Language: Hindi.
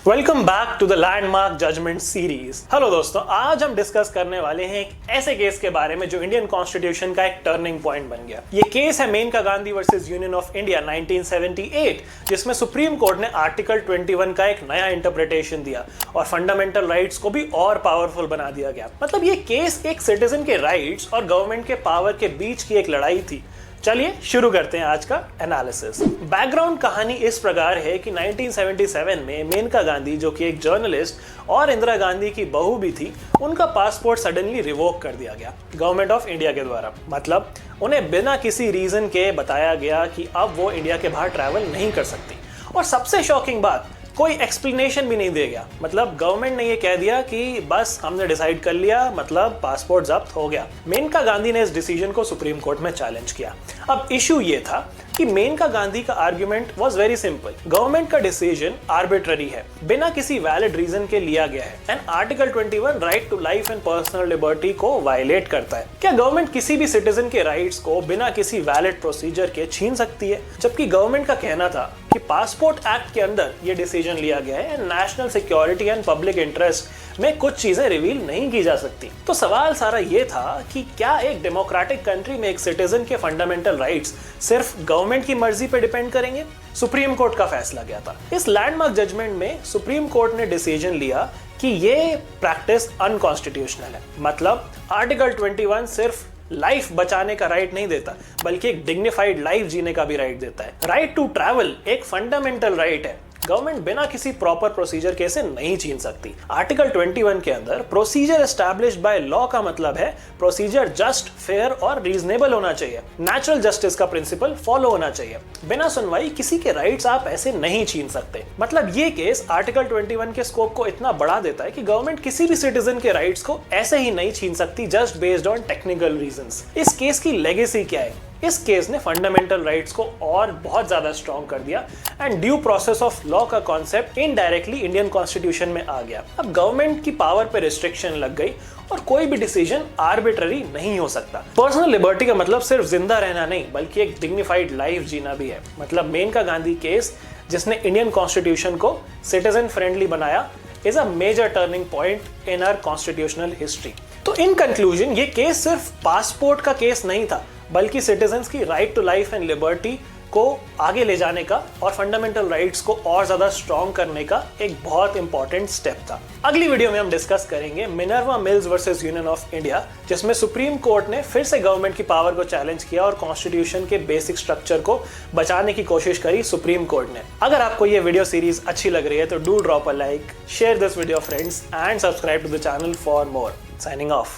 Welcome back to the landmark judgment series. Hello दोस्तों, आज हम डिस्कस करने वाले हैं एक ऐसे केस के बारे में जो इंडियन कॉन्स्टिट्यूशन का एक टर्निंग पॉइंट बन गया। ये केस है Maneka Gandhi versus union of India 1978, जिसमें सुप्रीम कोर्ट ने आर्टिकल 21 का एक नया इंटरप्रिटेशन दिया और फंडामेंटल राइट्स को भी और पावरफुल बना दिया गया। मतलब ये केस एक सिटीजन के राइट्स और गवर्नमेंट के पावर के बीच की एक लड़ाई थी। चलिए शुरू करते हैं आज का एनालिसिस। बैकग्राउंड कहानी इस प्रकार है कि 1977 में मेनका गांधी, जो कि एक जर्नलिस्ट और इंदिरा गांधी की बहू भी थी, उनका पासपोर्ट सडनली रिवोक कर दिया गया गवर्नमेंट ऑफ इंडिया के द्वारा। मतलब उन्हें बिना किसी रीजन के बताया गया कि अब वो इंडिया के बाहर ट्रैवल नहीं कर सकती। और सबसे शॉकिंग बात, कोई एक्सप्लेनेशन भी नहीं दे गया। मतलब गवर्नमेंट ने ये कह दिया कि बस हमने डिसाइड कर लिया, मतलब पासपोर्ट जब्त हो गया। मेनका गांधी ने इस डिसीजन को सुप्रीम कोर्ट में चैलेंज किया। अब इशू ये था कि मेनका गांधी का argument was very simple. Government का डिसीजन आर्बिट्ररी है, बिना किसी वैलिड रीजन के लिया गया है and article 21 right to life and personal liberty को वायलेट करता है। क्या गवर्नमेंट किसी भी सिटीजन के राइट्स को बिना किसी वैलिड प्रोसीजर के छीन सकती है? जबकि गवर्नमेंट का कहना था कि पासपोर्ट एक्ट के अंदर ये डिसीजन लिया गया है and national security and public interest में कुछ चीजें रिवील नहीं की जा सकती। तो सवाल सारा ये था कि क्या एक डेमोक्रेटिक कंट्री में एक सिटीजन के फंडामेंटल राइट्स सिर्फ गवर्नमेंट की मर्जी पे डिपेंड करेंगे? सुप्रीम कोर्ट का फैसला गया था। इस लैंडमार्क जजमेंट में सुप्रीम कोर्ट ने डिसीजन लिया कि ये प्रैक्टिस अनकॉन्स्टिट्यूशनल है। मतलब आर्टिकल 21 सिर्फ लाइफ बचाने का राइट नहीं देता, बल्कि एक डिग्निफाइड लाइफ जीने का भी राइट देता है। राइट टू ट्रैवल एक फंडामेंटल राइट है, गवर्नमेंट बिना किसी प्रॉपर प्रोसीजर के इसे नहीं छीन सकती। आर्टिकल 21 के अंदर प्रोसीजर एस्टैब्लिश्ड बाय लॉ का मतलब है प्रोसीजर जस्ट, फेयर और रीजनेबल होना चाहिए। नेचुरल जस्टिस का प्रिंसिपल फॉलो होना चाहिए। बिना सुनवाई किसी के राइट्स आप ऐसे नहीं छीन सकते। मतलब ये केस आर्टिकल 21 के स्कोप को इतना बढ़ा देता है कि गवर्नमेंट किसी भी सिटीजन के राइट्स को ऐसे ही नहीं छीन सकती just based on technical reasons. इस केस की लेगेसी क्या है? इस केस ने फंडामेंटल राइट्स को और बहुत ज्यादा स्ट्रॉन्ग कर दिया and due process of law का कॉन्सेप्ट इनडायरेक्टली इंडियन कॉन्स्टिट्यूशन में आ गया। अब गवर्नमेंट की पावर पे रिस्ट्रिक्शन लग गई और कोई भी डिसीजन आर्बिट्ररी नहीं हो सकता। पर्सनल लिबर्टी का मतलब सिर्फ जिंदा रहना नहीं, बल्कि एक डिग्निफाइड लाइफ जीना भी है। मतलब मेनका गांधी केस, जिसने इंडियन कॉन्स्टिट्यूशन को सिटीजन फ्रेंडली बनाया, is a major turning point in our constitutional history. तो इन कंक्लूजन ये केस सिर्फ पासपोर्ट का केस नहीं था, बल्कि सिटीजन्स की right to life and liberty को आगे ले जाने का और फंडामेंटल राइट्स को और ज्यादा स्ट्रॉन्ग करने का एक बहुत इंपॉर्टेंट स्टेप था। अगली वीडियो में हम डिस्कस करेंगे Minerva mills versus union of India, जिसमें सुप्रीम कोर्ट ने फिर से गवर्नमेंट की पावर को चैलेंज किया और कॉन्स्टिट्यूशन के बेसिक स्ट्रक्चर को बचाने की कोशिश करी सुप्रीम कोर्ट ने। अगर आपको ये वीडियो सीरीज अच्छी लग रही है तो do drop a like, share this video friends and subscribe to the channel for more. Signing of.